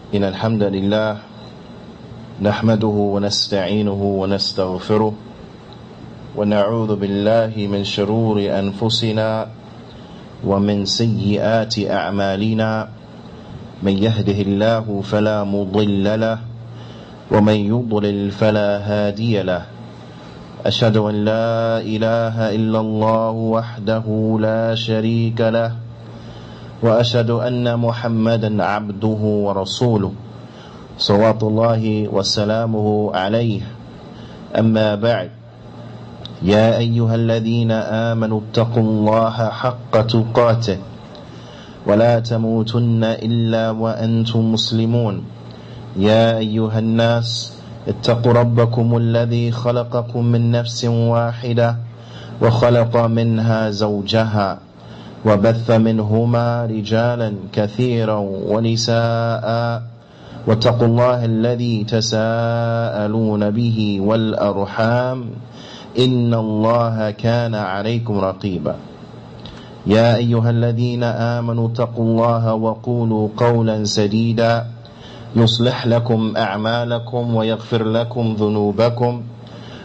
إن الحمد لله نحمده ونستعينه ونستغفره ونعوذ بالله من شرور أنفسنا ومن سيئات أعمالنا من يهده الله فلا مضل له ومن يضلل فلا هادي له أشهد أن لا إله إلا الله وحده لا شريك له وأشهد أن محمدا عبده ورسوله صلوات الله وسلامه عليه أما بعد يا أيها الذين آمنوا اتقوا الله حق تقاته ولا تموتن إلا وأنتم مسلمون يا أيها الناس اتقوا ربكم الذي خلقكم من نفس واحدة وخلق منها زوجها وبث منهما رجالا كثيرا ونساء واتقوا الله الذي تساءلون به والأرحام إن الله كان عليكم رقيبا يا أيها الذين آمنوا اتقوا الله وقولوا قولا سديدا يصلح لكم أعمالكم ويغفر لكم ذنوبكم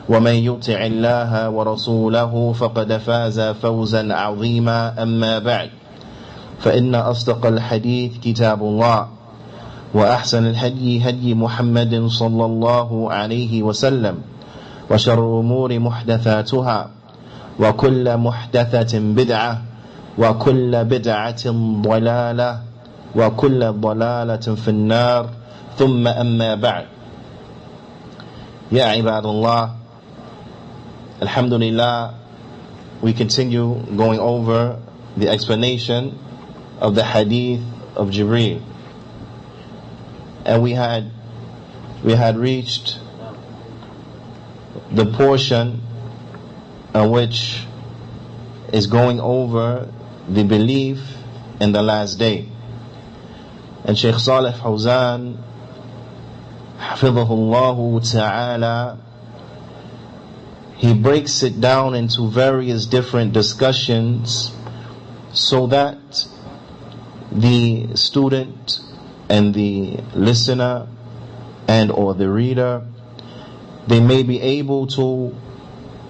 ومن يطع الله ورسوله فقد فاز فوزا عظيما أما بعد فإن أصدق الحديث كتاب الله وأحسن الهدي هدي محمد صلى الله عليه وسلم وشر الأمور محدثاتها وكل محدثة بدعة وكل بدعة ضلالة وكل ضلالة في النار ثم أما بعد يا عباد الله Alhamdulillah, we continue going over the explanation of the Hadeeth of Jibreel, and we had reached the portion which is going over the belief in the last day. And Shaykh Salih Fawzan Hafidhahullah Ta'ala, he breaks it down into various different discussions so that the student and the listener and or the reader, they may be able to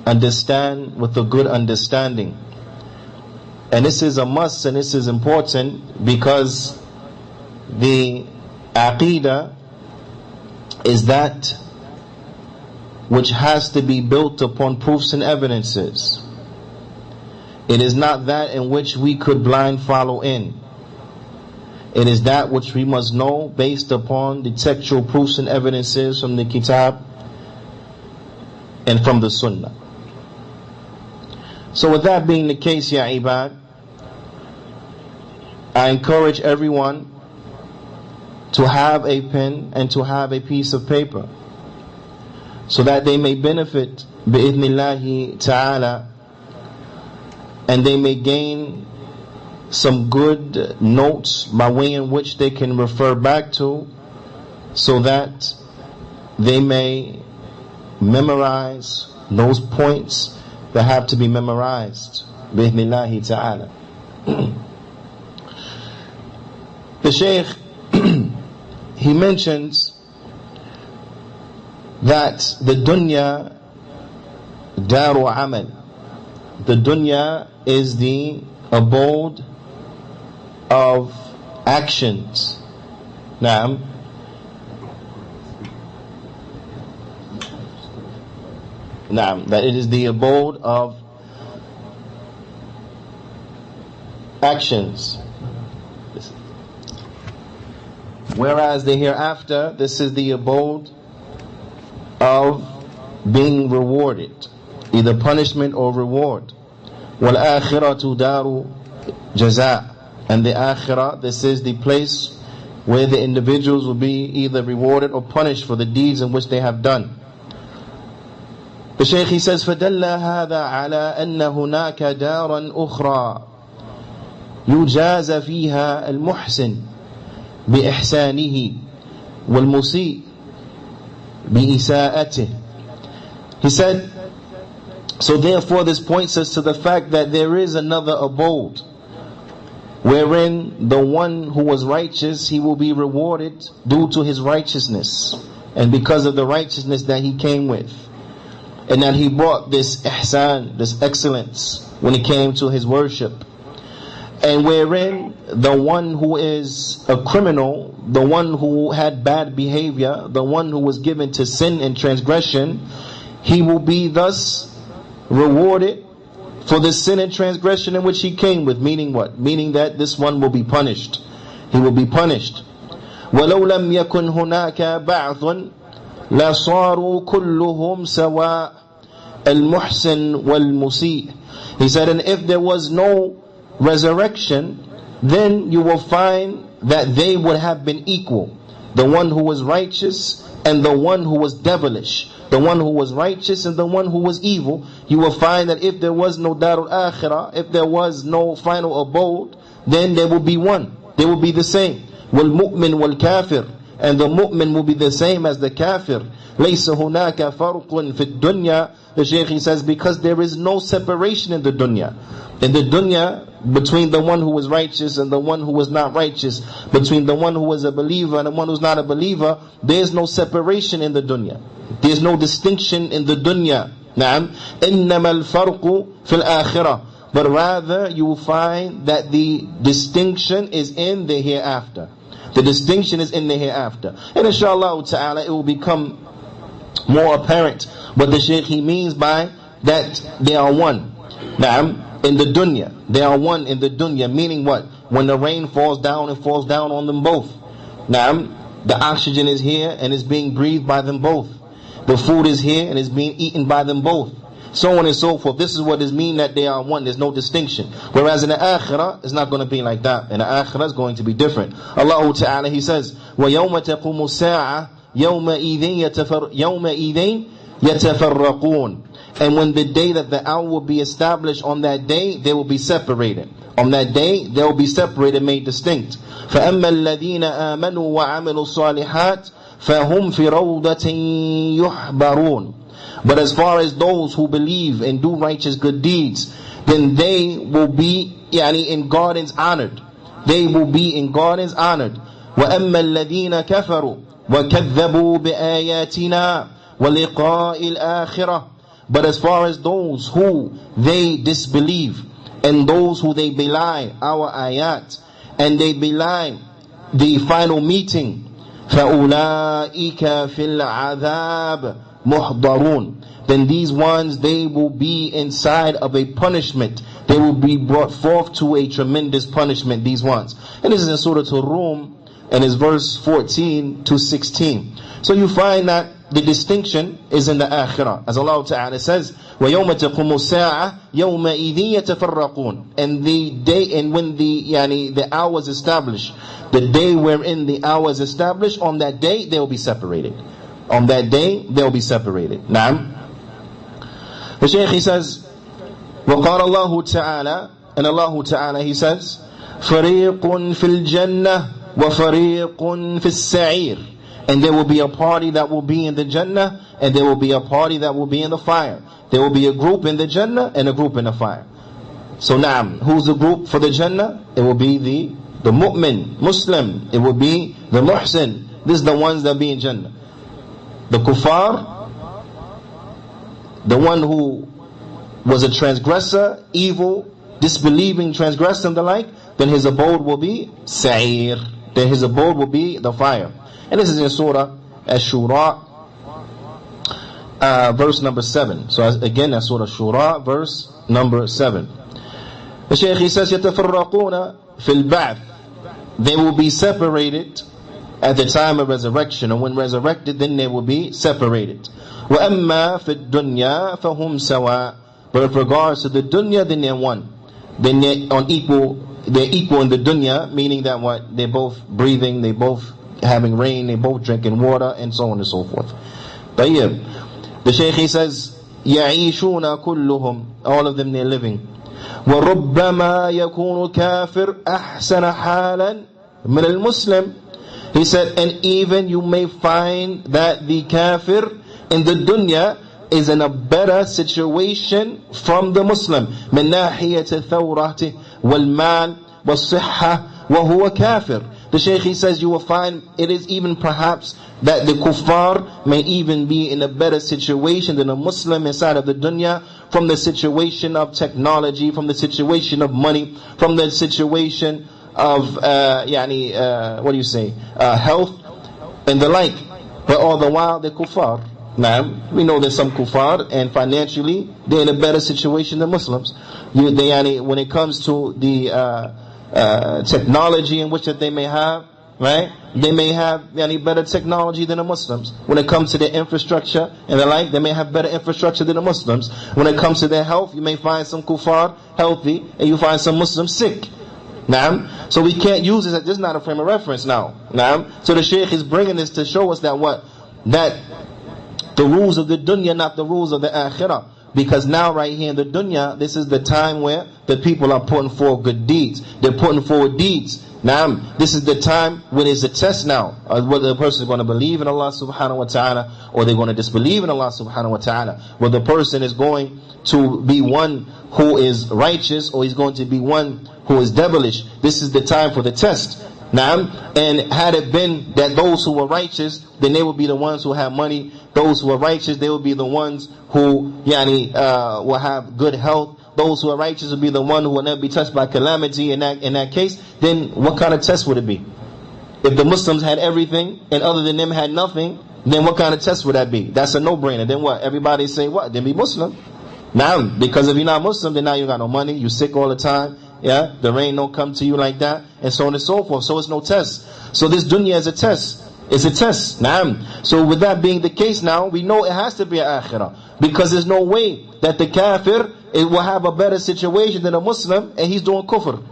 understand with a good understanding. And this is a must, and this is important because the aqidah is that which has to be built upon proofs and evidences. It is not that in which we could blind follow in. It is that which we must know based upon the textual proofs and evidences from the kitab and from the sunnah. So with that being the case, ya ibad, I encourage everyone to have a pen and to have a piece of paper, so that they may benefit bi'idhnillahi ta'ala, and they may gain some good notes by way in which they can refer back to, so that they may memorize those points that have to be memorized bi'idhnillahi ta'ala. The Shaykh he mentions that the dunya daru amal. The dunya is the abode of actions. Naam. That it is the abode of actions. Whereas the hereafter, this is the abode of being rewarded, either punishment or reward. وَالْآخِرَةُ دَارُ جَزَاء. And the akhirah, this is the place where the individuals will be either rewarded or punished for the deeds in which they have done. The Shaykh, he says, فَدَلَّ هَذَا عَلَىٰ أَنَّ هُنَاكَ دَارًا أُخْرَى يُجَازَ فِيهَا الْمُحْسِنِ بإحسانه والمسيء بإساءته. He said, so therefore this points us to the fact that there is another abode wherein the one who was righteous, he will be rewarded due to his righteousness, and because of the righteousness that he came with, and that he brought this ihsan, this excellence, when it came to his worship. And wherein the one who is a criminal, the one who had bad behavior, the one who was given to sin and transgression, he will be thus rewarded for the sin and transgression in which he came with. Meaning what? Meaning that this one will be punished. He will be punished. وَلَوْ لَمْ يَكُنْ هُنَاكَ بَعْضٌ لَصَارُوا كُلُّهُمْ سَوَاء الْمُحْسِنُ وَالْمُسِيء. He said, and if there was no resurrection, then you will find that they would have been equal. The one who was righteous and the one who was devilish. The one who was righteous and the one who was evil. You will find that if there was no Darul Akhirah, if there was no final abode, then they will be one. They will be the same. وَالْمُؤْمِنُ وَالْكَافِرُ. And the mu'min will be the same as the kafir. لَيْسَ هُنَاكَ فَرْقٌ فِي الدُّنْيَا. The Shaykh, he says, because there is no separation in the dunya. In the dunya, between the one who was righteous and the one who was not righteous, between the one who was a believer and the one who's not a believer, there is no separation in the dunya. There is no distinction in the dunya. نعم. إنما الفرق في الآخرة. But rather you will find that the distinction is in the hereafter. The distinction is in the hereafter. And inshallah ta'ala, it will become more apparent what the Shaykh he means by that they are one. Na'am, in the dunya. They are one in the dunya. Meaning what? When the rain falls down, it falls down on them both. Na'am, the oxygen is here and is being breathed by them both. The food is here and is being eaten by them both. So on and so forth. This is what it means that they are one. There's no distinction. Whereas in the akhirah, it's not going to be like that. In the akhirah, it's going to be different. Allah Ta'ala, He says, وَيَوْمَ تَقُومُ السَّاعَةِ يَوْمَئِذٍ يَتَفَرَّقُونَ. And when the day that the hour will be established, on that day, they will be separated. On that day, they will be separated, made distinct. فَأَمَّا الَّذِينَ آمَنُوا وَعَمِلُوا الصَّالِحَاتِ فَهُمْ فِي رَوْضَةٍ يُحْبَرُونَ. But as far as those who believe and do righteous good deeds, then they will be in gardens honored. They will be in gardens honored. وَأَمَّا الَّذِينَ كَفَرُوا وَكَذَّبُوا بِآيَاتِنَا وَلِقَاءِ الْآخِرَةِ. But as far as those who they disbelieve and those who they belie our ayat and they belie the final meeting, فَأُولَٰئِكَ فِي الْعَذَابِ مُحْضَرُونَ. Then these ones, they will be inside of a punishment. They will be brought forth to a tremendous punishment, these ones. And this is in Surah Al-Rum, and it's verse 14 to 16. So you find that the distinction is in the akhirah. As Allah Ta'ala says, وَيَوْمَ تَقُمُ السَّاعَةِ يَوْمَئِذٍ يَتَفَرَّقُونَ. And the day, and when the hour is established, the day wherein the hour is established, on that day they will be separated. On that day they will be separated. Naam. The Shaykh he says, وَقَالَ اللَّهُ تَعَالَى. And Allah Ta'ala he says, فَرِيقٌ فِي الْجَنَّةِ وَفَرِيقٌ فِي السَّعِيرِ. And there will be a party that will be in the Jannah, and there will be a party that will be in the fire. There will be a group in the Jannah and a group in the fire. So naam, who's the group for the Jannah? It will be the mu'min, Muslim. It will be the muhsin. This is the ones that be in Jannah. The kuffar, the one who was a transgressor, evil, disbelieving transgressor and the like, then his abode will be sa'ir. Then his abode will be the fire. And this is in Surah Ash-Shura, verse number 7. So again, that's Surah Shura, verse number 7. The Shaykh he says, يَتَفَرَّقُونَ فِي الْبَعْثِ. They will be separated at the time of resurrection, and when resurrected, then they will be separated. وَأَمَّا فِي الدُّنْيَا فَهُمْ سَوَاء. But with regards to the dunya, then they're one. Then they're equal in the dunya, meaning that what? They're both breathing, they both having rain, they both drinking water, and so on and so forth. The Shaykh he says, يَعِيشُونَ كُلُّهُمْ. All of them they're living. وَرُبَّمَا يَكُونُ كَافِرْ أَحْسَنَ حَالًا مِنَ الْمُسْلِمِ. He said, and even you may find that the kafir in the dunya is in a better situation from the Muslim. مِنْ نَاحِيَةِ الثَّوْرَةِ وَالْمَالِ. وَالصِّحَّةِ وَهُوَ كَافِرٌ. The Shaykh, he says, you will find it is even perhaps that the kuffar may even be in a better situation than a Muslim inside of the dunya, from the situation of technology, from the situation of money, from the situation of health and the like. But all the while they're kuffar. Now, we know there's some kuffar, and financially they're in a better situation than Muslims. When it comes to the technology in which that they may have, right? They may have better technology than the Muslims. When it comes to their infrastructure and the like, they may have better infrastructure than the Muslims. When it comes to their health, you may find some kuffar healthy, and you find some Muslims sick. Naam. So we can't use this is not a frame of reference now. Naam. So the Shaykh is bringing this to show us that that the rules of the dunya, not the rules of the akhirah. Because now right here in the dunya, this is the time where the people are putting forward good deeds. They're putting forward deeds. Now, this is the time when it's a test now. Whether the person is going to believe in Allah subhanahu wa ta'ala, or they're going to disbelieve in Allah subhanahu wa ta'ala. Whether the person is going to be one who is righteous, or he's going to be one who is devilish. This is the time for the test. Now, and had it been that those who were righteous, then they would be the ones who have money. Those who are righteous, they will be the ones who will have good health. Those who are righteous will be the one who will never be touched by calamity. In that case, then what kind of test would it be? If the Muslims had everything and other than them had nothing, then what kind of test would that be? That's a no-brainer. Then what? Everybody say what? Then be Muslim. Now, because if you're not Muslim, then now you got no money, you sick all the time. Yeah, the rain don't come to you like that, and so on and so forth. So it's no test. So this dunya is a test. It's a test. Naam. So with that being the case now, we know it has to be an akhirah. Because there's no way that the kafir will have a better situation than a Muslim, and he's doing kufr.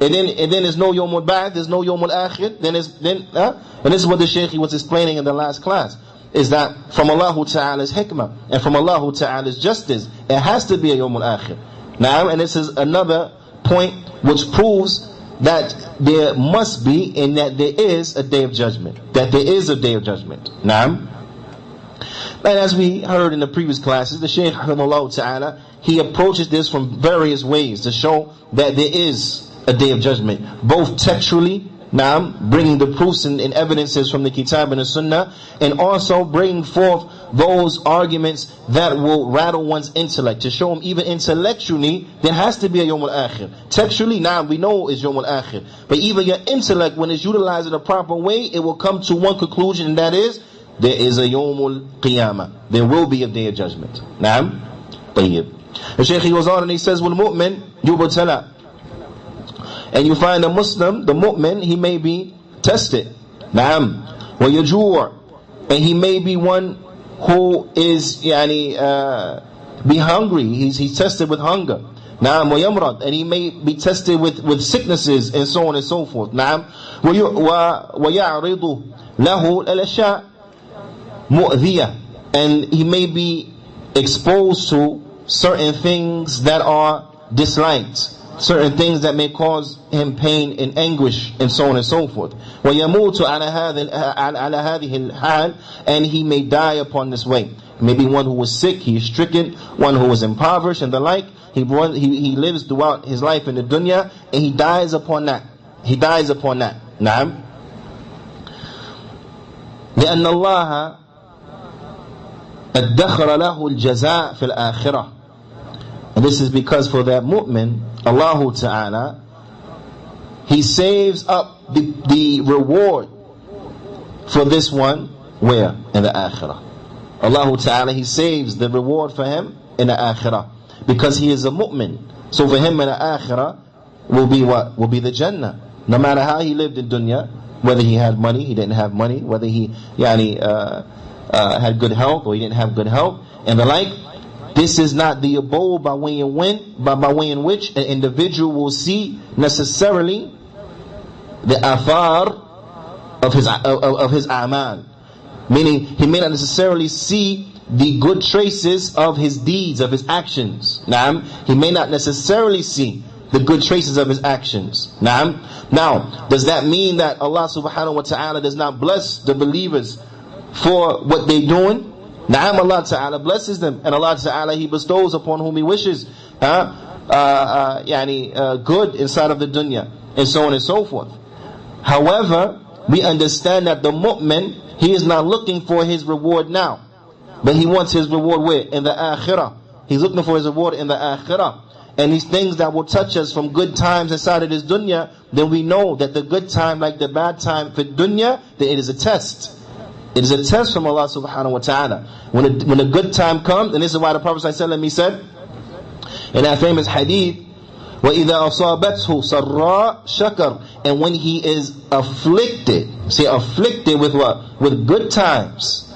And then there's no yawmul ba'd, there's no yawmul akhir. And this is what the Shaykh was explaining in the last class. Is that from Allah Ta'ala's hikmah, and from Allah Ta'ala's justice, it has to be a yawmul akhir. Now, and this is another point which proves that there must be, and that there is a day of judgment. That there is a day of judgment. Naam. And as we heard in the previous classes, the Shaykh Rahimahullah Ta'ala, he approaches this from various ways to show that there is a day of judgment. Both textually, naam, bringing the proofs and evidences from the Kitab and the Sunnah, and also bringing forth those arguments that will rattle one's intellect, to show him even intellectually there has to be a Yawm al-Akhir. Textually, now we know it's Yawm al-Akhir, but even your intellect, when it's utilized in a proper way, it will come to one conclusion, and that is there is a Yawm al-Qiyamah. There will be a day of judgment. Naam. Tayyib. The Shaykh goes on and he says, "Wal mu'min yubtala." And you find a Muslim, the mu'min, he may be tested. Naam. Wa yajur. And he may be one who is be hungry. He's tested with hunger. Naam. Wa yamrad. And he may be tested with sicknesses and so on and so forth. Naam. Wa ya'ridu lahu al-ashya' mu'dhiya. And he may be exposed to certain things that are disliked, certain things that may cause him pain and anguish, and so on and so forth. وَيَمُوتُ عَلَى هَذِهِ الْحَالِ. And he may die upon this way. Maybe one who was sick, he is stricken, one who was impoverished and the like. He lives throughout his life in the dunya, and he dies upon that. He dies upon that. نعم. لأن الله ادخر له الجزاء في الآخرة. And this is because for that mu'min, Allah Ta'ala, He saves up the reward for this one, where? In the akhirah. Allah Ta'ala, He saves the reward for him in the akhirah, because he is a mu'min. So for him in the akhirah will be what? Will be the Jannah. No matter how he lived in dunya, whether he had money, he didn't have money, whether he had good health or he didn't have good health, and the like. This is not the abode by way in which an individual will see necessarily the athar of his a'mal. Meaning, he may not necessarily see the good traces of his deeds, of his actions. Naam. He may not necessarily see the good traces of his actions. Naam. Now, does that mean that Allah subhanahu wa ta'ala does not bless the believers for what they're doing? Na'am, Allah Ta'ala blesses them, and Allah Ta'ala, He bestows upon whom He wishes good inside of the dunya. and so on and so forth. However, we understand that the mu'min, he is not looking for his reward now, but he wants his reward where? In the akhirah. He's looking for his reward in the akhirah. And these things that will touch us from good times inside of this dunya, then we know that the good time, like the bad time for dunya, that it is a test. It is a test from Allah subhanahu wa ta'ala. When a good time comes, and this is why the Prophet ﷺ said, in that famous hadith, وَإِذَا أَصَابَتْهُ سَرَّاء شَكَرْ. And when he is afflicted, see, afflicted with what? With good times,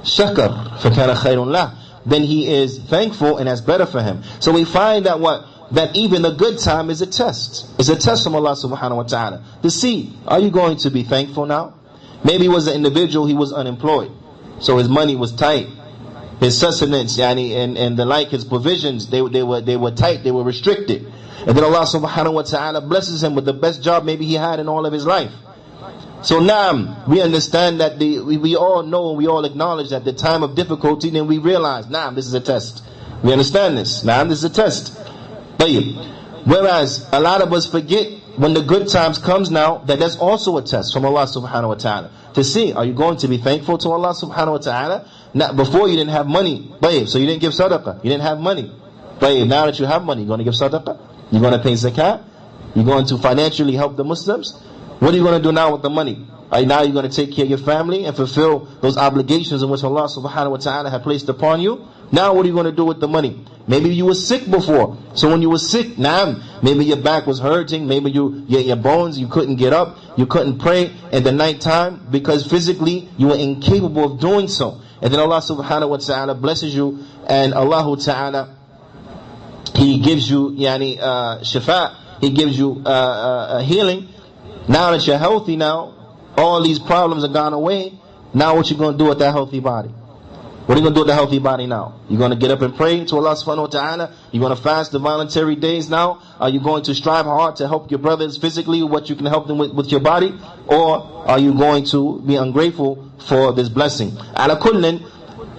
شَكَرْ فَكَانَ خَيْرٌ لَهُ. Then he is thankful, and that's better for him. So we find that what? That even the good time is a test. It's a test from Allah subhanahu wa ta'ala. To see, are you going to be thankful now? Maybe he was an individual, he was unemployed, so his money was tight. His sustenance, and the like, his provisions, they were tight, they were restricted. And then Allah subhanahu wa ta'ala blesses him with the best job maybe he had in all of his life. So now, we understand that we all know and we all acknowledge that the time of difficulty, then we realize, this is a test. We understand this. This is a test. Whereas, a lot of us forget when the good times comes now, that's also a test from Allah subhanahu wa ta'ala. To see, are you going to be thankful to Allah subhanahu wa ta'ala? Now, before you didn't have money, so you didn't give sadaqah. You didn't have money. Now that you have money, you're going to give sadaqah? You're going to pay zakat? You're going to financially help the Muslims? What are you going to do now with the money? Now you're going to take care of your family and fulfill those obligations in which Allah subhanahu wa ta'ala had placed upon you. Now what are you going to do with the money? Maybe you were sick before. So when you were sick, maybe your back was hurting, maybe your bones, you couldn't get up, you couldn't pray in the night time because physically you were incapable of doing so. And then Allah subhanahu wa ta'ala blesses you, and Allah ta'ala, He gives you shifa, He gives you healing. Now that you're healthy now, all these problems are gone away. Now what you going to do with that healthy body? What are you going to do with the healthy body now? You're going to get up and pray to Allah subhanahu wa ta'ala? You're going to fast the voluntary days now? Are you going to strive hard to help your brothers physically, what you can help them with your body? Or are you going to be ungrateful for this blessing? Ala kullin,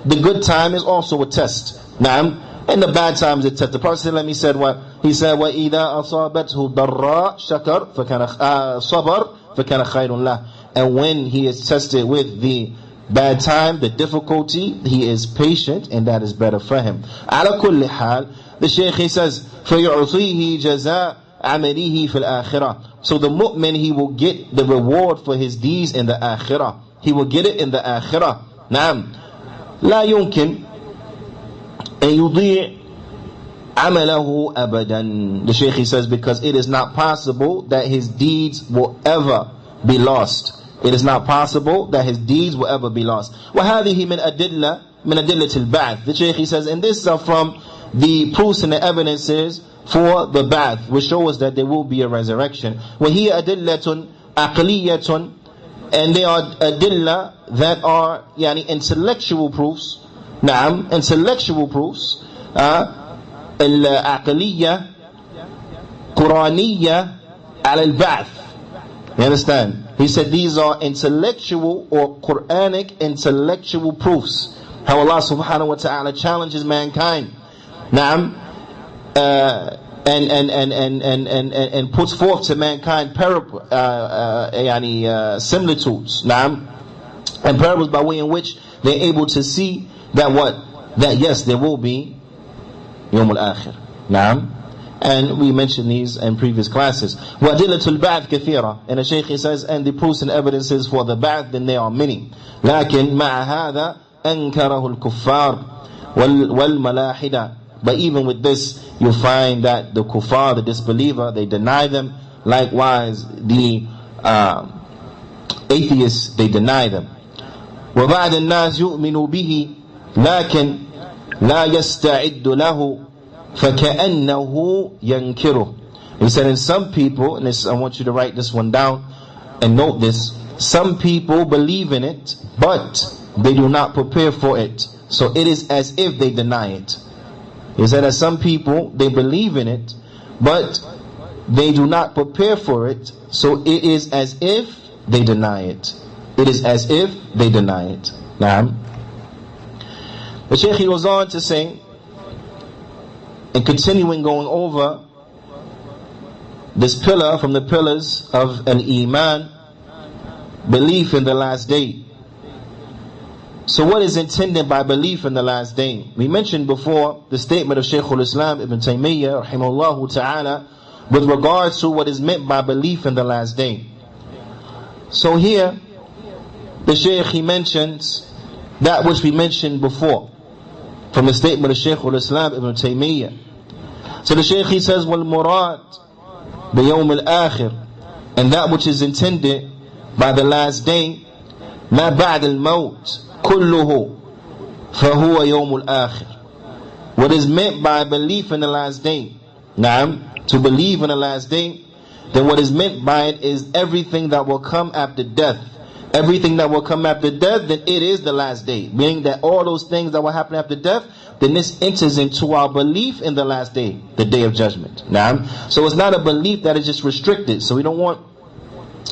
the good time is also a test. And the bad time is a test. The Prophet said what? He said, وَإِذَا أَصَابَتْهُ ضَرَّاء شَكَرْ صَبَرْ فَكَانَ خَيْرٌ لَهُ. And when he is tested with the bad time, the difficulty, he is patient, and that is better for him. على كل حال, the Shaykh, he says, فَيُعْطِيهِ جَزَاءَ عَمَلِهِ فِي الْآخِرَةِ. So the mu'min, he will get the reward for his deeds in the akhirah. He will get it in the akhirah. نعم. لا يمكن أن يضيع عمله أبدا. The Shaykh, he says, because it is not possible that his deeds will ever be lost. It is not possible that his deeds will ever be lost. وَهَذِهِ مِنْ أَدِلَّةِ الْبَعْثِ. The Shaykh, he says, and this are from the proofs and the evidences for the ba'th, which show us that there will be a resurrection. وَهِيَ أَدِلَّةٌ عَقْلِيَّةٌ. And they are adillah that are intellectual proofs. Intellectual proofs. العقلية قرآنية على البعث. You understand? He said these are intellectual or Quranic intellectual proofs. How Allah subhanahu wa ta'ala challenges mankind. And puts forth to mankind similitudes. And parables by way in which they're able to see that yes, there will be Yawm al-Akhir. And we mentioned these in previous classes. وَأَدِلَّةُ الْبَعْثِ كَثِيرًا. And the Shaykh, he says, and the proofs and evidences for the ba'th, then there are many. لكن مع هذا أنكره الكفار والملاحدة. But even with this, you find that the kuffar, the disbeliever, they deny them. Likewise, the atheists, they deny them. وَبَعْدَ النَّاسِ يُؤْمِنُوا بِهِ لكن لا يستعد له فَكَأَنَّهُ يَنْكِرُهُ. He said, and some people, and this, I want you to write this one down and note this, some people believe in it, but they do not prepare for it. So it is as if they deny it. He said that some people, they believe in it, but they do not prepare for it. So it is as if they deny it. It is as if they deny it. Naam. The Shaykh, he goes on to say, and continuing going over this pillar from the pillars of al-Iman, belief in the last day. So what is intended by belief in the last day? We mentioned before the statement of Shaykh al-Islam Ibn Taymiyyah rahimahullah ta'ala with regards to what is meant by belief in the last day. So here the Shaykh, he mentions that which we mentioned before from the statement of Shaykh al-Islam Ibn Taymiyyah. So the Shaykh, he says, وَالْمُرَادْ بِيَوْمِ الْآخِرِ, and that which is intended by the last day, مَا بَعْدَ الْمَوْتِ كُلُّهُ فَهُوَ يَوْمُ الْآخِرِ. What is meant by belief in the last day, to believe in the last day, then what is meant by it is everything that will come after death. Everything that will come after death, then it is the last day. Meaning that all those things that will happen after death, then this enters into our belief in the last day, the day of judgment. So it's not a belief that is just restricted. So we don't want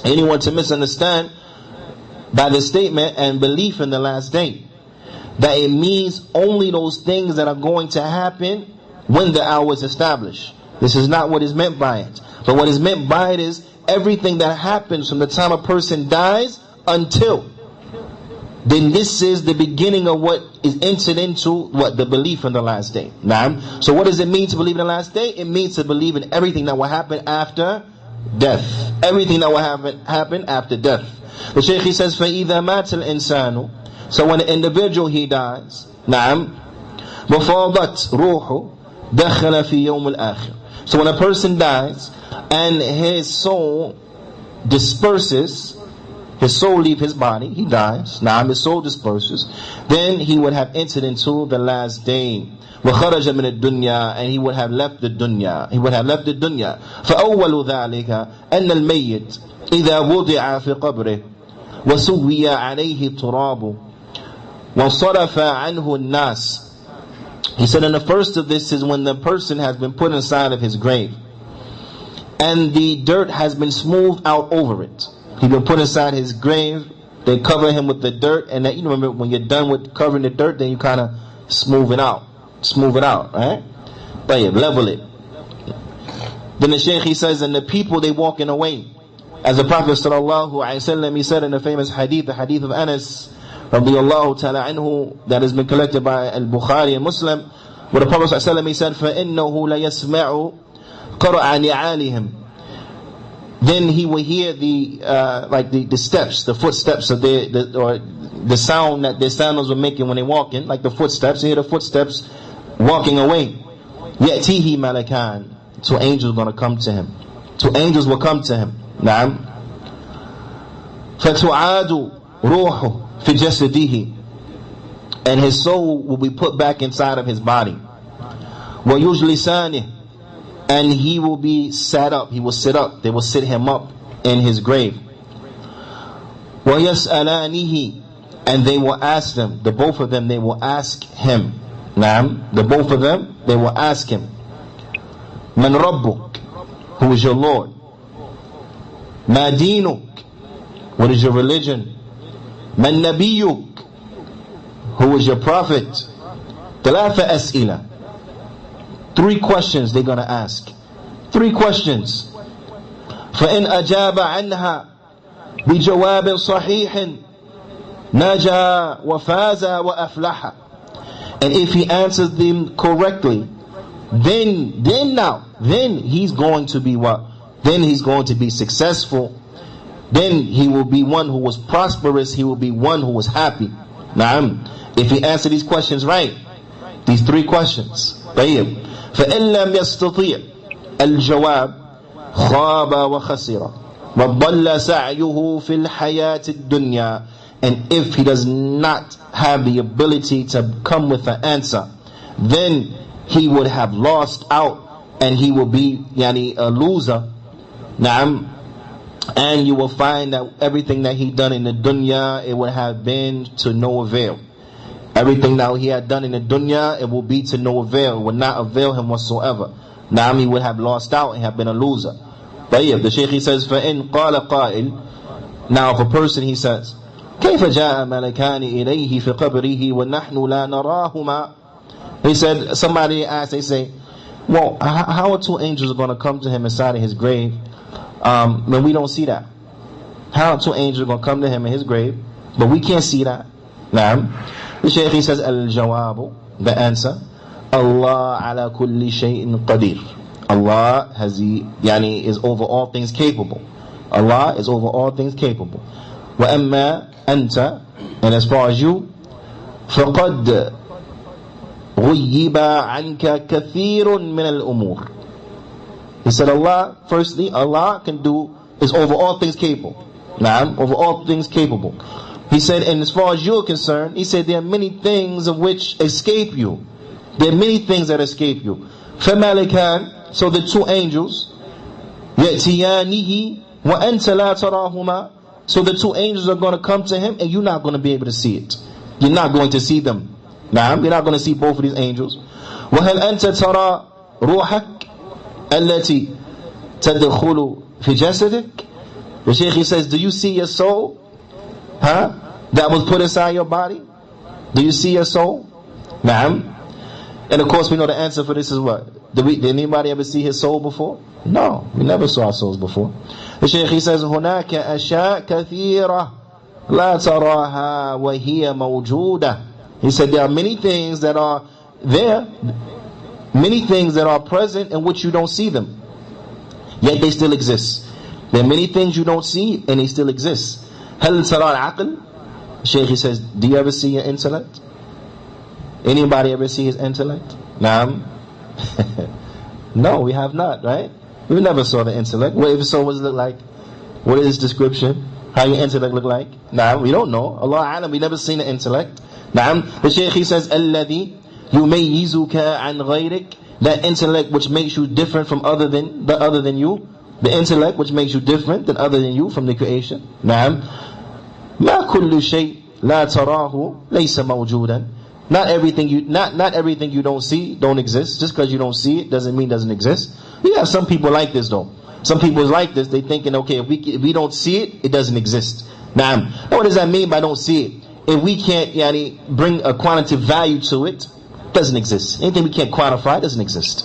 anyone to misunderstand by the statement and belief in the last day that it means only those things that are going to happen when the hour is established. This is not what is meant by it. But what is meant by it is everything that happens from the time a person dies until, then this is the beginning of what is entered into what the belief in the last day. So what does it mean to believe in the last day? It means to believe in everything that will happen after death. Everything that will happen after death. The Shaykh, he says, فَإِذَا مَاتَ الْإِنسَانُ, so when an individual, he dies, وَفَاضَتْ رُوحُ دَخَلَ فِي يَوْمِ الْآخِرِ. So when a person dies and his soul disperses, his soul leaves his body, he dies, his soul disperses, then he would have entered into the last day. وَخَرَجَ مِنَ الدُّنْيَا, and he would have left the dunya. He would have left the dunya. فَأَوَّلُ ذَلِكَ أَنَّ الْمَيِّتِ إِذَا وُضِعَ فِي قَبْرِهِ وَسُوِّيَ عَلَيْهِ التُّرَابُ وَصَرَفَ عَنْهُ النَّاسِ. He said, and the first of this is when the person has been put inside of his grave and the dirt has been smoothed out over it. He's been put inside his grave, they cover him with the dirt, and that, you remember when you're done with covering the dirt, then you kind of smooth it out, right? Level it. Then the Shaykh, he says, and the people, they walking away. As the Prophet sallallahu alaihi wasallam, he said in the famous hadith, the hadith of Anas radiyallahu ta'ala anhu, that has been collected by al-Bukhari and Muslim, where the Prophet sallallahu alaihi wasallam, he said, فَإِنَّهُ لَيَسْمَعُ قَرْعَ نِعَالِهِمْ. Then he will hear the steps, the footsteps of the sound that their sandals were making when they walking, like the footsteps. You hear the footsteps walking away. يَأْتِيهِ مَلَكَانِ. Two angels are going to come to him. Two angels will come to him. فَتُعَادُ رُوحُ فِي جَسَدِهِ. And his soul will be put back inside of his body. وَيُجْلِسَانِهِ. And he will be sat up. He will sit up. They will sit him up in his grave. وَيَسْأَلَانِهِ. And they will ask them, the both of them, they will ask him. The both of them, they will ask him, مَنْ رَبُّكَ? Who is your Lord? مَا دِينُكَ? What is your religion? مَنْ نَبِيُّكَ? Who is your prophet? ثَلَاثَ أَسْئِلَةً. Three questions they're going to ask. Three questions. فَإِنْ أَجَابَ عَنْهَا بِجَوَابٍ صَحِيحٍ نَجَى وَفَازَ وَأَفْلَحَ. And if he answers them correctly, then he's going to be what? Then he's going to be successful. Then he will be one who was prosperous. He will be one who was happy. If he answers these questions right, these three questions. طيب. فإن لم يستطيع الجواب خاب وخسر وضل سعيه في الحياة الدنيا. And if he does not have the ability to come with an answer, then he would have lost out and he will be a loser. And you will find that everything that he done in the dunya, it would have been to no avail. Everything that he had done in the dunya, it will be to no avail. It would not avail him whatsoever. He would have lost out and have been a loser. But yeah, the Shaykh, he says, فَإِنْ قَالَ قَائِلٌ. Now if a person, he says, كَيْفَ جَاءَ مَلَكَانِ إِلَيْهِ فِي قَبْرِهِ وَنَحْنُ لَا نَرَاهُمَا. He said, somebody asked, they say, Well, how are two angels going to come to him inside of his grave when we don't see that? How are two angels going to come to him in his grave, but we can't see that? Naam. The Shaykh, he says, Al-Jawabu, the answer, Allah ala kulli shay'in qadir. Allah is over all things capable. Allah is over all things capable. Wa amma anta, and as far as you, faqad غُيِّبَ عَنْكَ كَثِيرٌ مِنَ الْأُمُورِ. He said firstly, Allah is over all things capable. Naam, over all things capable. He said, and as far as you're concerned, he said, there are many things of which escape you. There are many things that escape you. فَمَالِكَانِ, so the two angels, يَأْتِيَانِهِ وَأَنْتَ لَا تَرَاهُمَا, so the two angels are going to come to him and you're not going to be able to see it. You're not going to see them. Naam, you're not going to see both of these angels. وَهَلْ أَنْتَ تَرَى رُوحَكَ الَّتِي تَدْخُلُ فِي جَسَدِكَ. The Shaykh, he says, do you see your soul? That was put inside your body? Do you see your soul? Naam. And of course we know the answer for this is what? Did anybody ever see his soul before? No, we never saw our souls before. The Shaykh, he says, هُنَاكَ أَشَاء كَثِيرَةً لَا تَرَاهَا وَهِيَ مَوْجُودَةً. He said there are many things that are there, many things that are present in which you don't see them, yet they still exist. There are many things you don't see and they still exist. هل ترى العقل? Shaykh, he says, do you ever see your intellect? Anybody ever see his intellect? Naam. No, we have not, right? We never saw the intellect. What if so? What does it look like? What is its description? How your intellect look like? Naam, we don't know. Allah alam, we never seen the intellect. Naam. The Shaykh, he says, الذي يميزك عن غيرك, that intellect which makes you different from other than you. The intellect which makes you different than other than you from the creation. Naam. ما كل شيء لا تراه ليس موجودا. Not everything you don't see don't exist. Just because you don't see it doesn't mean it doesn't exist. We have some people like this though. Some people is like this. They thinking, okay, if we don't see it, it doesn't exist. Now what does that mean by don't see it? If we can't bring a quantitative value to it, it doesn't exist. Anything we can't quantify doesn't exist.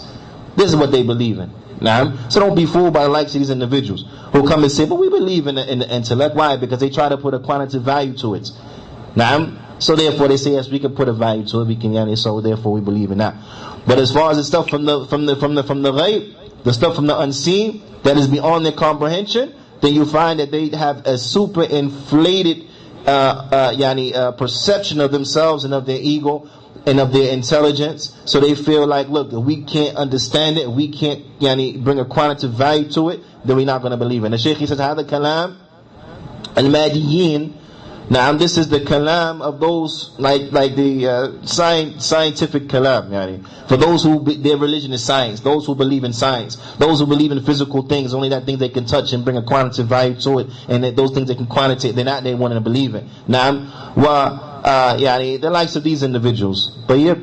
This is what they believe in. Now, so don't be fooled by the likes of these individuals who come and say, but we believe in the intellect. Why? Because they try to put a quantitative value to it. Now, so therefore they say, yes, we can put a value to it, we can, so therefore we believe in that. But as far as the stuff from the ghaib, the stuff from the unseen that is beyond their comprehension, then you find that they have a super inflated perception of themselves and of their ego and of their intelligence. So they feel like, look, if we can't understand it, we can't bring a quantitative value to it, then we're not going to believe it. And the Shaykh, he says, هذا كلام الماديين. Now this is the kalam of those like the scientific kalam, for those who their religion is science, those who believe in science, those who believe in physical things, only that things they can touch and bring a quantitative value to it, and that those things they can quantitate, they're not they want to believe it. Now, the likes of these individuals. But yeah,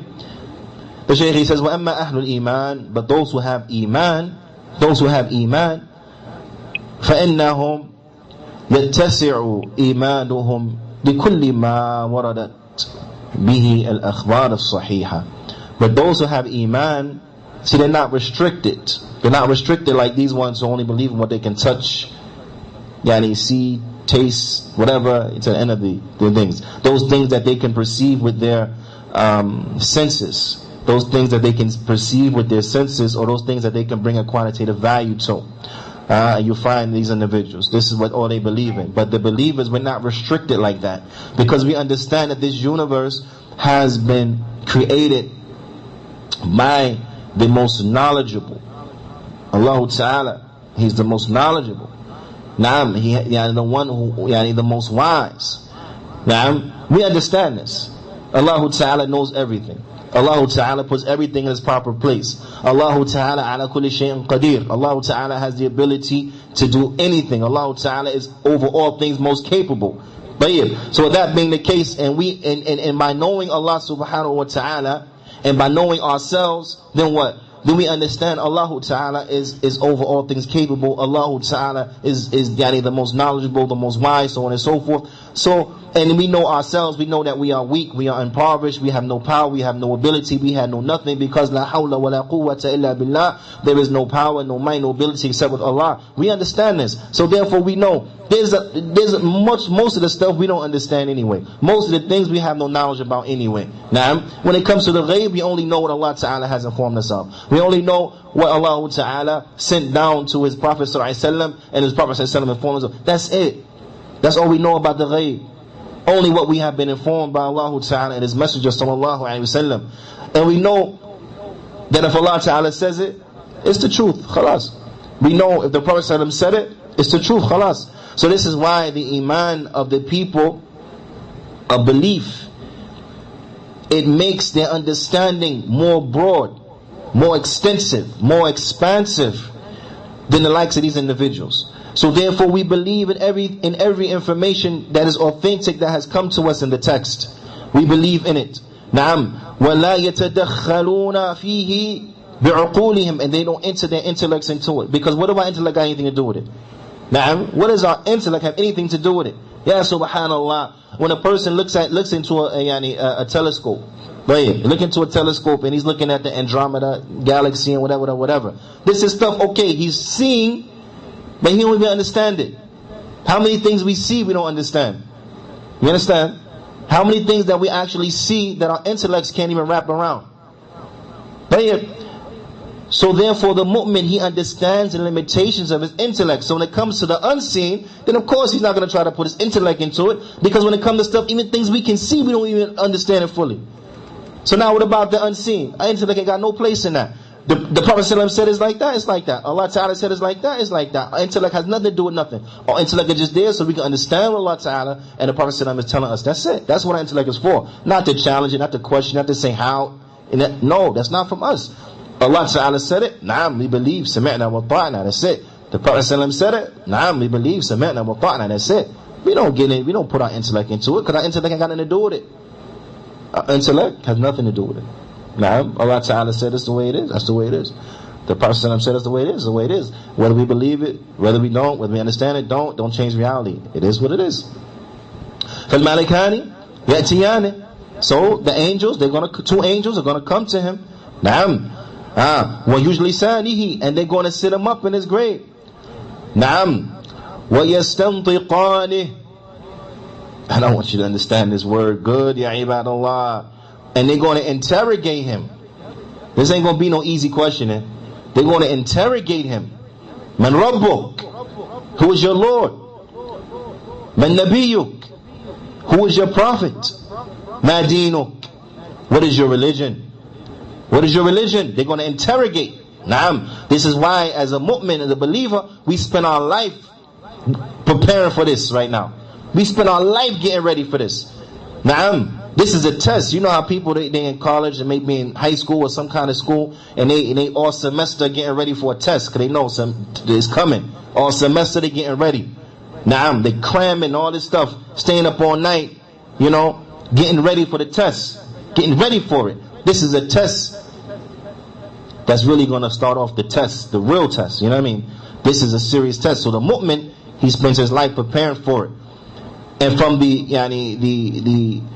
the Shaykh, he says, وَأَمَّا أَهْلُ الْإِيمَانِ, but those who have iman, فَإِنَّهُمْ يتسع إيمانهم بكل ما وردت به الأخبار الصحيحة. But those who have iman, see, they're not restricted. They're not restricted like these ones who only believe in what they can touch, see, taste, whatever. It's the end of the things. Those things that they can perceive with their senses. Those things that they can perceive with their senses, or those things that they can bring a quantitative value to. You find these individuals, this is what all they believe in. But the believers, we're not restricted like that, because we understand that this universe has been created by the most knowledgeable. Allah Ta'ala, He's the most knowledgeable. Naam, the one who, the most wise. Naam, we understand this. Allah Ta'ala knows everything. Allah Ta'ala puts everything in its proper place. Allah Ta'ala ala kulli shay'in qadir. Allah Ta'ala has the ability to do anything. Allah Ta'ala is over all things most capable. But yeah, so with that being the case, and by knowing Allah Subhanahu wa Ta'ala, and by knowing ourselves, then what? then we understand Allah Ta'ala is over all things capable. Allah Ta'ala is the most knowledgeable, the most wise, so on and so forth. So, and we know ourselves, we know that we are weak, we are impoverished, we have no power, we have no ability, we have no nothing, because la hawla wa la quwwata illa billah, there is no power, no might, no ability except with Allah. We understand this. So therefore we know there's most of the stuff we don't understand anyway. Most of the things we have no knowledge about anyway. Now, when it comes to the ghaib, we only know what Allah Ta'ala has informed us of. We only know what Allah Ta'ala sent down to His Prophet ﷺ, and His Prophet ﷺ informed us of. That's it. That's all we know about the ghaib. Only what we have been informed by Allah Ta'ala and His Messenger sallallahu alaihi wasallam. And we know that if Allah Ta'ala says it, it's the truth. Khalas. We know if the Prophet ﷺ said it, it's the truth. Khalas. So this is why the iman of the people of belief, it makes their understanding more broad, more extensive, more expansive than the likes of these individuals. So therefore we believe in every information that is authentic that has come to us in the text. We believe in it. Naam. وَلَا يَتَدَخَّلُونَ فِيهِ بِعُقُولِهِمْ, and they don't enter their intellects into it. Because what do our intellect got anything to do with it? Naam. What does our intellect have anything to do with it? Ya subhanallah. When a person looks into a telescope, right? Look into a telescope and he's looking at the Andromeda galaxy and whatever. This is stuff, okay, he's seeing, but he don't even understand it. How many things we see we don't understand? You understand? How many things that we actually see that our intellects can't even wrap around? But so therefore the mu'min, he understands the limitations of his intellect. So when it comes to the unseen, then of course he's not going to try to put his intellect into it, because when it comes to stuff, even things we can see, we don't even understand it fully. So now what about the unseen? Our intellect ain't got no place in that. The Prophet ﷺ said it's like that, it's like that. Allah Ta'ala said it's like that, it's like that. Our intellect has nothing to do with nothing. Our intellect is just there so we can understand what Allah Ta'ala and the Prophet ﷺ is telling us. That's it. That's what our intellect is for. Not to challenge it, not to question, not to say how. No, that's not from us. Allah Ta'ala said it. Naam, we believe. Sami'na wa ta'na. That's it. The Prophet ﷺ said it. Naam, we believe. Sami'na wa ta'na. That's it. We don't get in. We don't put our intellect into it, because our intellect ain't got nothing to do with it. Our intellect has nothing to do with it. Now, Allah Ta'ala said it's the way it is. That's the way it is. The Prophet said it's the way it is. The way it is. Whether we believe it, whether we don't, whether we understand it, don't change reality. It is what it is. فَالْمَلِكَانِ يَأْتِيَانِ. So the angels, two angels are gonna come to him. Naam. وَيُجْلِسَانِهِ, and they're gonna sit him up in his grave. Naam. وَيَسْتَنْطِقَانِهِ. And I want you to understand this word good, ya ibadallah. And they're going to interrogate him. This ain't going to be no easy questioning. They're going to interrogate him. Man Rabbuk? Who is your Lord? Man Nabiyuk? Who is your prophet? Ma Dinuk? What is your religion? What is your religion? They're going to interrogate. Naam. This is why as a mu'min, as a believer, we spend our life preparing for this right now. We spend our life getting ready for this. Naam. This is a test. You know how people, they in college and maybe in high school or some kind of school, and they all semester getting ready for a test because they know it's coming. All semester they getting ready. Naam, they cramming all this stuff, staying up all night, getting ready for the test, getting ready for it. This is a test that's really going to start off the test, the real test. You know what I mean? This is a serious test. So the mu'min, he spends his life preparing for it. And from the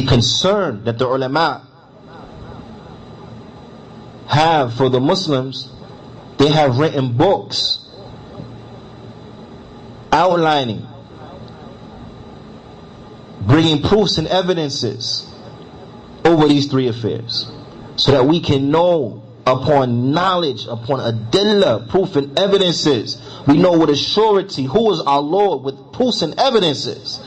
concern that the ulama have for the Muslims, they have written books outlining, bringing proofs and evidences over these three affairs, so that we can know upon knowledge, upon adillah, proof and evidences. We know with a surety who is our Lord with proofs and evidences.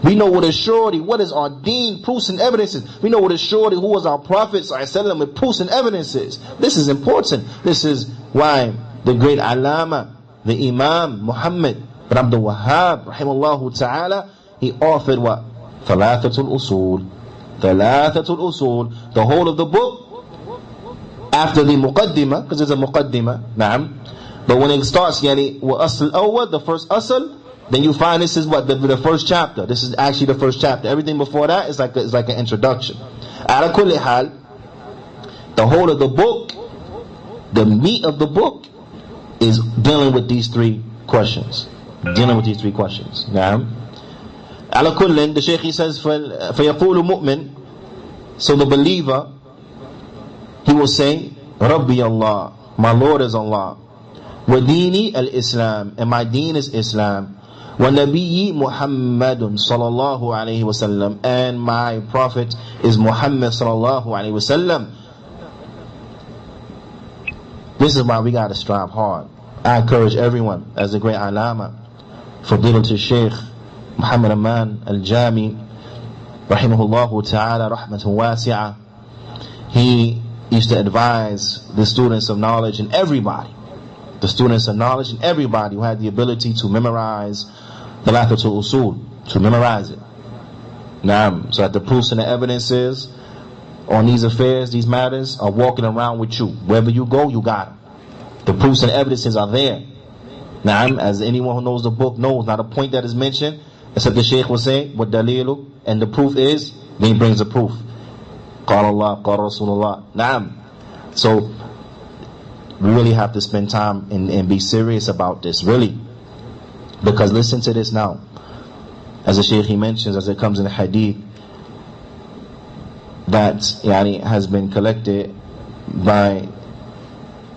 We know with a surety what is our deen, proofs and evidences. We know with a surety who was our Prophet ﷺ with proofs and evidences. This is important. This is why the great Allama, the Imam Muhammad bin Abdul Wahhab, rahimahullah ta'ala, he authored what? Thalathatul Usul. Thalathatul Usul. The whole of the book, after the Muqaddimah, because there's a Muqaddimah, na'am. But when it starts, wa asl awwal, the first asl, then you find this is what the first chapter. This is actually the first chapter. Everything before that is like an introduction. Ala kulli hal, The whole of the book, the meat of the book, is dealing with these three questions. Dealing with these three questions. Now, ala kullin, the Shaykh, he says, فَيَقُولُ مُؤْمِن, so the believer, he will say, Rabbi Allah, my Lord is Allah, وَدِينِي الْإِسْلام, and my deen is Islam, وَنَبِيِّي مُحَمَّدٌ sallallahu alayhi wasallam, and my prophet is Muhammad sallallahu alayhi wasallam. This is why we got to strive hard. I encourage everyone, as the great Alama, Fadilatul Shaykh Muhammad Aman Al-Jami, rahimahullah ta'ala, rahmatun wasi'ah, he used to advise the students of knowledge and everybody, the students of knowledge and everybody who had the ability to memorize the Thalathatul Usul, to memorize it. Naam. So that the proofs and the evidences on these affairs, these matters, are walking around with you. Wherever you go, you got them. The proofs and evidences are there. Naam, as anyone who knows the book knows, not a point that is mentioned, except the Shaykh will say, what dalilu, and the proof is, then he brings the proof. Qala Allah, Qala Rasulullah. Naam. So, we really have to spend time and be serious about this, really. Because listen to this now. As the Shaykh, he mentions, as it comes in the Hadeeth, that has been collected by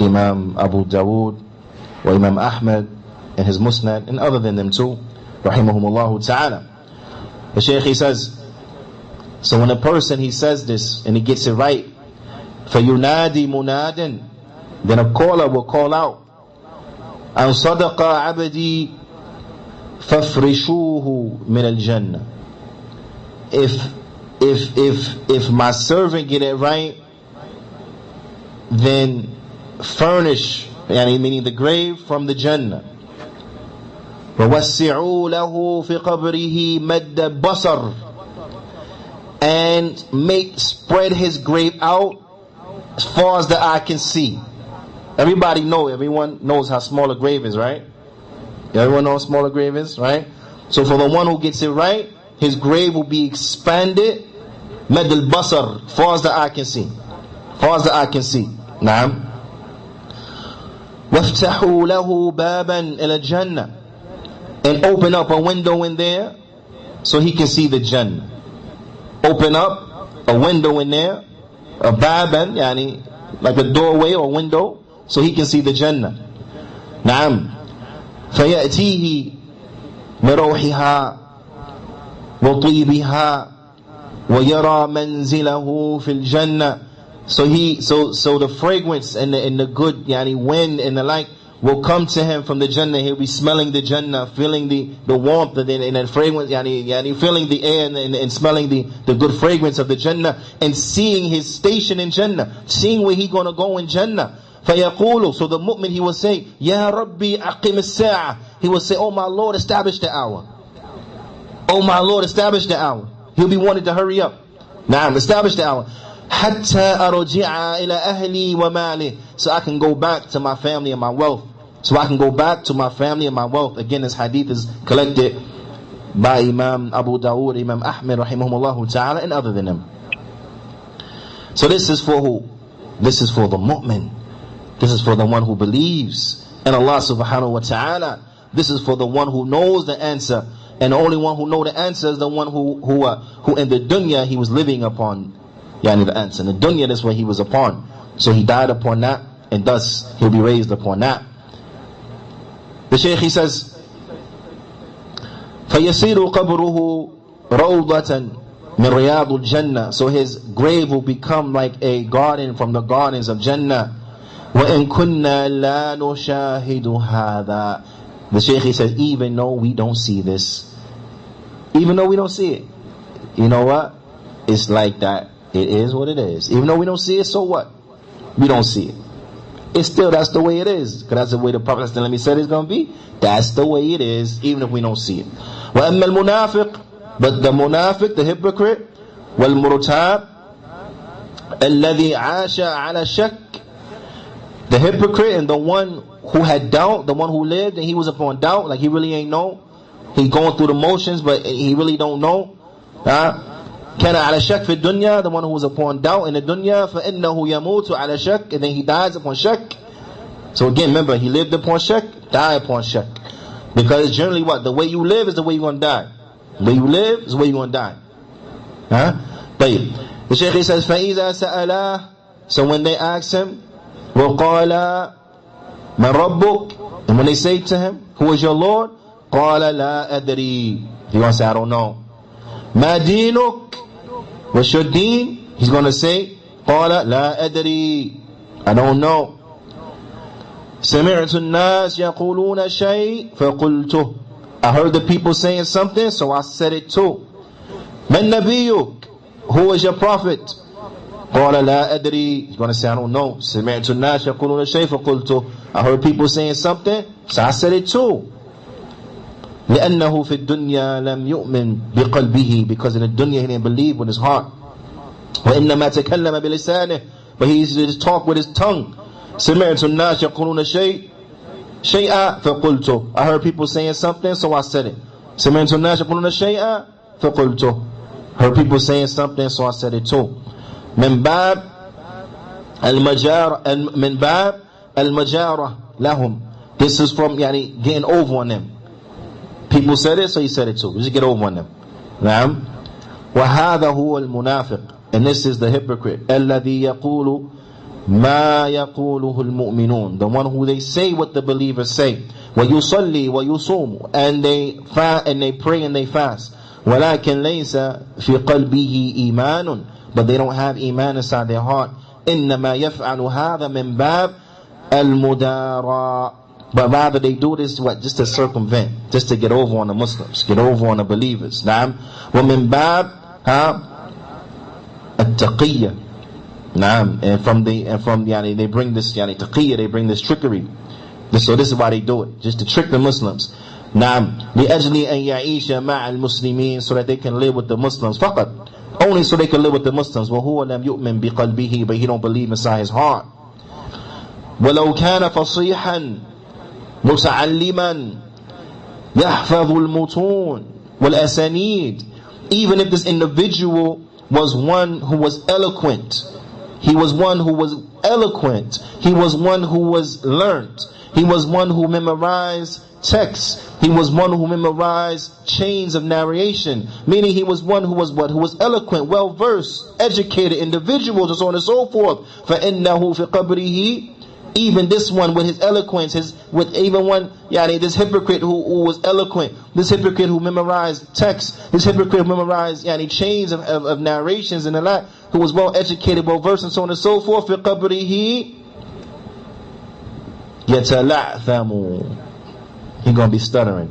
Imam Abu Dawood or Imam Ahmad in his Musnad, and other than them too, rahimahumullah ta'ala. The Shaykh, he says, so when a person, he says this and he gets it right, فَيُنَادِي مُنَادٍ, then a caller will call out, أَنْ صَدَقَ عَبْدِي فَافْرِشُوهُ مِنَ الْجَنَّةِ, if my servant get it right, then furnish, meaning the grave, from the Jannah. وَوَسِّعُوا لَهُ فِي قَبْرِهِ مَدَّ بَصَرٍ, and spread his grave out as far as the eye can see. Everyone knows how small a grave is, right? Everyone knows how small a grave is, right? So for the one who gets it right, his grave will be expanded مَدَّ الْبَصَرِ, far as the eye can see. Far as the eye can see. Naam. وَافْتَحُوا لَهُ بَابًا إِلَى الْجَنَّةِ, and open up a window in there so he can see the Jannah. Open up a window in there, a baban, like a doorway or window, so he can see the Jannah. Naam. فَيَأْتِيهِ مِرَوْحِهَا وَطِيبِهَا وَيَرَى مَنْزِلَهُ فِي الْجَنَّةِ, so the fragrance and the good wind and the like will come to him from the Jannah. He'll be smelling the Jannah, feeling the warmth and that fragrance, feeling the air and smelling the good fragrance of the Jannah, and seeing his station in Jannah, seeing where he's going to go in Jannah. فَيَقُولُ, so the mu'min, he will say, يَا رَبِّي أَقِمِ السَّاعَةِ, he will say, oh my Lord, establish the hour. Oh my Lord, establish the hour. He'll be wanting to hurry up. Naam, establish the hour. حَتَّى أَرْجِعَ إِلَى أَهْلِي وَمَالِي, so I can go back to my family and my wealth. So I can go back to my family and my wealth. Again, this hadith is collected by Imam Abu Dawood, Imam Ahmad, rahimahumullah ta'ala, and other than them. So this is for who? This is for the mu'min. This is for the one who believes in Allah subhanahu wa ta'ala. This is for the one who knows the answer. And the only one who knows the answer is the one who in the dunya he was living upon. The answer. In the dunya, that's what he was upon. So he died upon that, and thus he'll be raised upon that. The Shaykh, he says, فَيَسِيرُ قَبْرُهُ رَوْضَةً مِنْ رِيَاضُ الْجَنَّةِ, so his grave will become like a garden from the gardens of Jannah. وَإِن كُنَّا لَا نُشَاهِدُ هَذَا, the Shaykh, he says, even though we don't see this, even though we don't see it, you know what? It's like that. It is what it is. Even though we don't see it, so what? We don't see it. It's still, that's the way it is. Because that's the way the Prophet said it's going to be. That's the way it is, even if we don't see it. وَأَمَّا الْمُنَافِقِ, but the munafiq, the hypocrite, وَالْمُرْتَابِ الَّذِي عَاشَ عَلَى شَكٍّ, the hypocrite and the one who had doubt, the one who lived and he was upon doubt, like he really ain't know. He going through the motions, but he really don't know. كان على شك في الدنيا, the one who was upon doubt in the dunya, فإنه يموت على شك, and then he dies upon shak. So again, remember, he lived upon shak, died upon shak. Because generally what? The way you live is the way you're going to die. The way you live is the way you're going to die. Huh? طيب. The Shaykh says, فَإِذَا سَأَلَاهُ, so when they ask him, وَقَالَ مَنْ رَبُّكَ, and when they say to him, who is your Lord? قَالَ لَا أَدْرِي, he going to say, I don't know. مَا دِينُكَ, what's your deen? He's going to say, قَالَ لَا أَدْرِي, I don't know. سَمِعْتُ النَّاسِ يَقُولُونَ شَيْءٍ فَقُلْتُهُ, I heard the people saying something, so I said it too. مَنْ نَبِيُّكَ, who is your prophet? قَالَ لَا أَدْرِي, he's going to say, I don't know. سَمِعْتُ النَّاسِ يَقُولُونَ شَيْءٍ فَقُلْتُهُ, I heard people saying something, so I said it too. لأنه في الدنيا لم يؤمن بقلبه, because in the dunya he didn't believe with his heart. وإنما تكلم بلسانه, but he used to just talk with his tongue. سمعت الناس يقولون شيئا فقلته, I heard people saying something, so I said it. سمعت الناس يقولون شيئا فقلته, heard people saying something, so I said it too. من باب المجارة لهم, this is from getting over on them. People said it, so he said it too. Just get over on them. نعم. وهذا هو المنافق, and this is the hypocrite. الذي يقول ما يقوله المؤمنون, the one who they say what the believers say. ويصلي ويصوم, and they pray and they fast. ولكن ليس في قلبه إيمان, but they don't have iman inside their heart. إنما يفعل هذا من باب المدارا, but rather they do this just to circumvent, just to get over on the Muslims, get over on the believers. نعم. ومن باب التقية. نعم. And from they bring this taqiyya, they bring this trickery. So this is why they do it, just to trick the Muslims. نعم. لأجل أن يعيش مع المسلمين, so that they can live with the Muslims. فقط, only so they can live with the Muslims. وهو لم يؤمن بقلبه, but he don't believe inside his heart. ولو كان فصيحا متعلما يحفظ المتون والأسانيد, even if this individual was one who was eloquent, he was one who was eloquent, he was one who was learned, he was one who memorized texts, he was one who memorized chains of narration, meaning he was one who was what? Who was eloquent, well versed, educated individuals, and so on and so forth. فَإِنَّهُ فِي قَبْرِهِ, even this one with his eloquence, with even one, this hypocrite who was eloquent, this hypocrite who memorized texts, this hypocrite who memorized chains of narrations and the like, who was well educated, well versed, and so on and so forth. في قبره يتلعثم, he's going to be stuttering.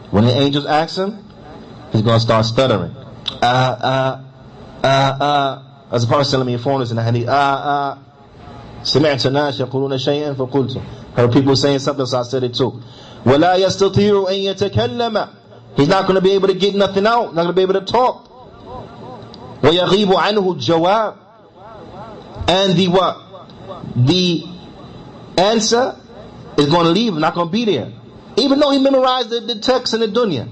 When the angels ask him, he's going to start stuttering. As the Prophet informed us in the hadith, سمعت الناس يقولون شيئا فقلت, heard people saying something, so I said it too. ولا يستطيع أن يتكلم, he's not going to be able to get nothing out, not going to be able to talk. ويغيب عنه الجواب, and the answer is going to leave, not going to be there. Even though he memorized the text in the dunya,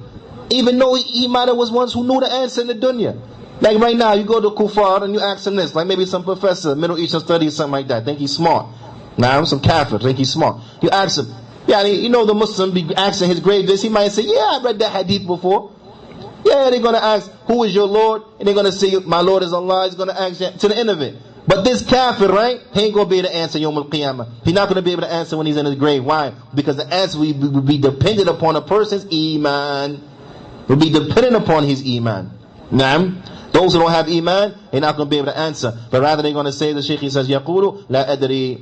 even though he might have was ones who knew the answer in the dunya. Like right now, you go to Kufar and you ask him this, like maybe some professor, Middle Eastern studies, something like that, think he's smart. Now, some kafir, think he's smart. You ask him, the Muslim be asking his grave this, he might say, I read that hadith before. They're going to ask, who is your Lord? And they're going to say, my Lord is Allah. He's going to ask to the end of it. But this kafir, right, he ain't going to be able to answer Yawm al-Qiyamah. He's not going to be able to answer when he's in his grave. Why? Because the answer will be dependent upon a person's iman. Will be dependent upon his iman. Naam. Those who don't have iman, they're not going to be able to answer. But rather they're going to say, the Shaykh says, يَقُولُ لَا أَدْرِي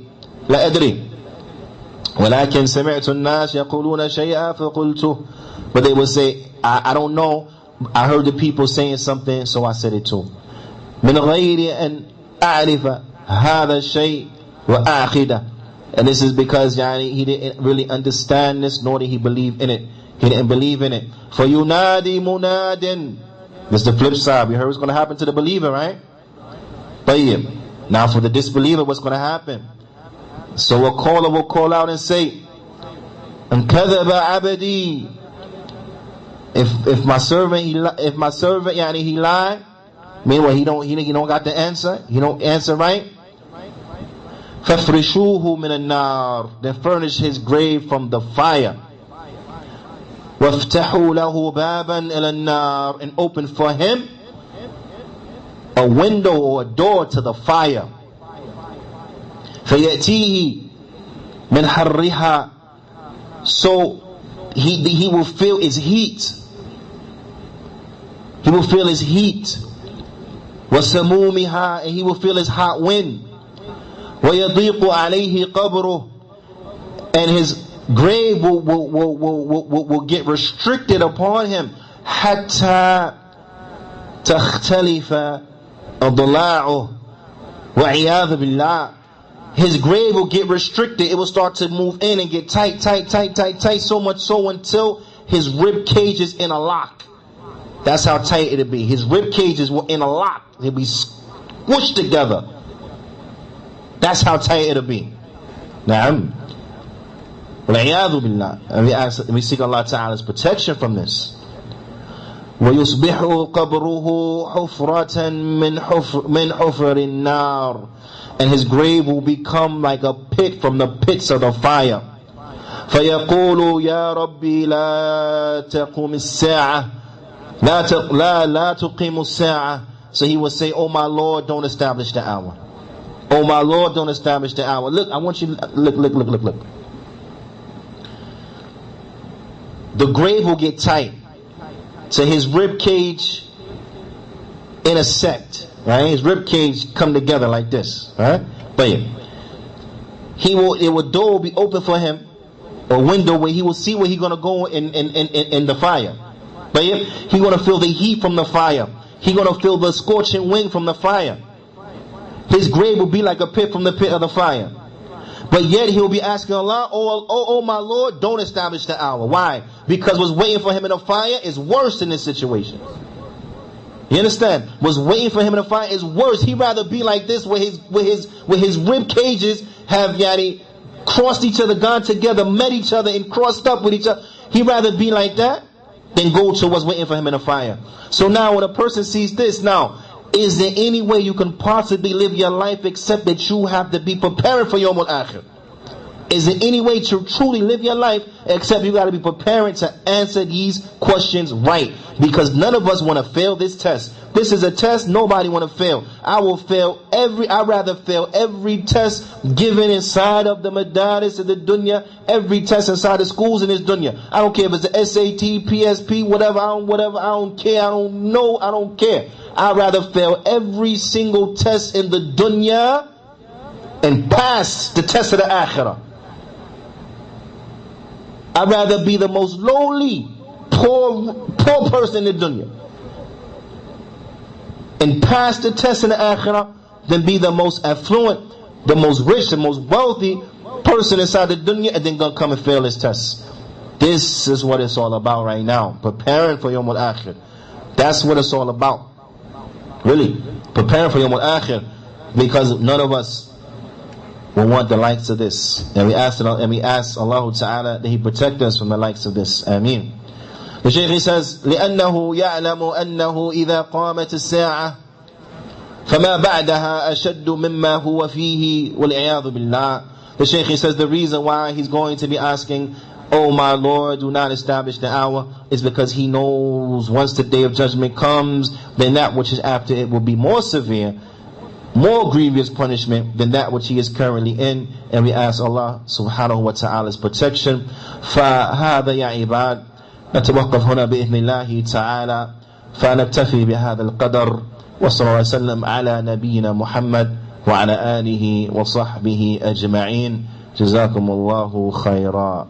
وَلَكِنْ سَمِعْتُ النَّاسِ يَقُولُونَ شَيْئًا فَقُلْتُ. But they will say, I don't know, I heard the people saying something, so I said it too. مِنْ غَيْرِ أَنْ أَعْرِفَ هَذَا الشَّيْء وَأَعْقِدَ. And this is because he didn't really understand this, nor did he believe in it. He didn't believe in it. فَيُنَادِي مُنَادٍ. This is the flip side. We heard what's going to happen to the believer, right? طيب. Now for the disbeliever, what's going to happen? So a caller will call out and say, أَنْ كَذَبَ عَبَدِي if my servant he lied, meanwhile he don't got the answer, he don't answer right. فَافْرِشُوهُ مِنَ النَّارِ, then furnish his grave from the fire. وَافْتَحُوا لَهُ بَابًا إِلَى النَّارِ, and open for him a window or a door to the fire. فَيَأْتِيهِ مِنْ حَرِّهَا, so he will feel his heat. He will feel his heat. وَسَمُومِهَا, and he will feel his hot wind. وَيَضِيقُ عَلَيْهِ قَبْرُهُ, and his grave will get restricted upon him. حَتَّى تَخْتَلِفَ أَضْلَاعُهُ وَعِيَاذُ بِاللَّهِ, his grave will get restricted. It will start to move in and get tight, so much so until his rib cage is in a lock. That's how tight it'll be. His rib cages were in a lock. They'll be squished together. That's how tight it'll be. Na'am. Wal-'iyadhu billah. And we seek Allah Ta'ala's protection from this. وَيُصْبِحُ قَبْرُهُ حُفْرَةً مِّنْ حُفْرِ النَّارِ, and his grave will become like a pit from the pits of the fire. فَيَقُولُ يَا رَبِّي لَا تَقُمِ السَّاعَةِ لَا تُقِيمُ السَّاعَةِ, so he will say, oh my Lord, don't establish the hour. Oh my Lord, don't establish the hour. Look, I want you to look. The grave will get tight, so his rib cage intersect, right? His rib cage come together like this, right? But door will be open for him, a window where he will see where he's gonna go in the fire. But he's gonna feel the heat from the fire. He's gonna feel the scorching wind from the fire. His grave will be like a pit from the pit of the fire. But yet he'll be asking Allah, oh my Lord, don't establish the hour. Why? Because what's waiting for him in the fire is worse than this situation. You understand? What's waiting for him in the fire is worse. He'd rather be like this, where his rib cages have crossed each other, gone together, met each other, and crossed up with each other. He'd rather be like that than go to what's waiting for him in the fire. So now when a person sees this, now, is there any way you can possibly live your life except that you have to be preparing for Yawm al-Akhir? Is there any way to truly live your life except you got to be preparing to answer these questions right? Because none of us want to fail this test. This is a test nobody want to fail. I'd rather fail every test given inside of the madaris of the dunya, every test inside the schools in this dunya. I don't care if it's the SAT, PSP, whatever, I don't care, I don't know, I don't care. I'd rather fail every single test in the dunya and pass the test of the akhirah. I'd rather be the most lowly, poor person in the dunya and pass the test in the akhirah than be the most affluent, the most rich, the most wealthy person inside the dunya and then gonna come and fail this test. This is what it's all about right now. Preparing for Yawm al-Akhir. That's what it's all about. Really. Preparing for Yawm al-Akhir. Because none of us will want the likes of this. And we ask Allah Ta'ala that He protect us from the likes of this. Ameen. The Shaykh says, لأنه يعلم أنه إذا قامت الساعة فما بعدها أشد مما هو فيه والعياذ بالله. The Shaykh says the reason why he's going to be asking, oh my Lord, do not establish the hour, is because he knows once the day of judgment comes, then that which is after it will be more severe, more grievous punishment than that which he is currently in. And we ask Allah subhanahu wa ta'ala's protection. فهذا يا عباد نتوقف هنا بإذن الله تعالى فنكتفي بهذا القدر وصلى الله وسلم على نبينا محمد وعلى آله وصحبه أجمعين. جزاكم الله خيرا.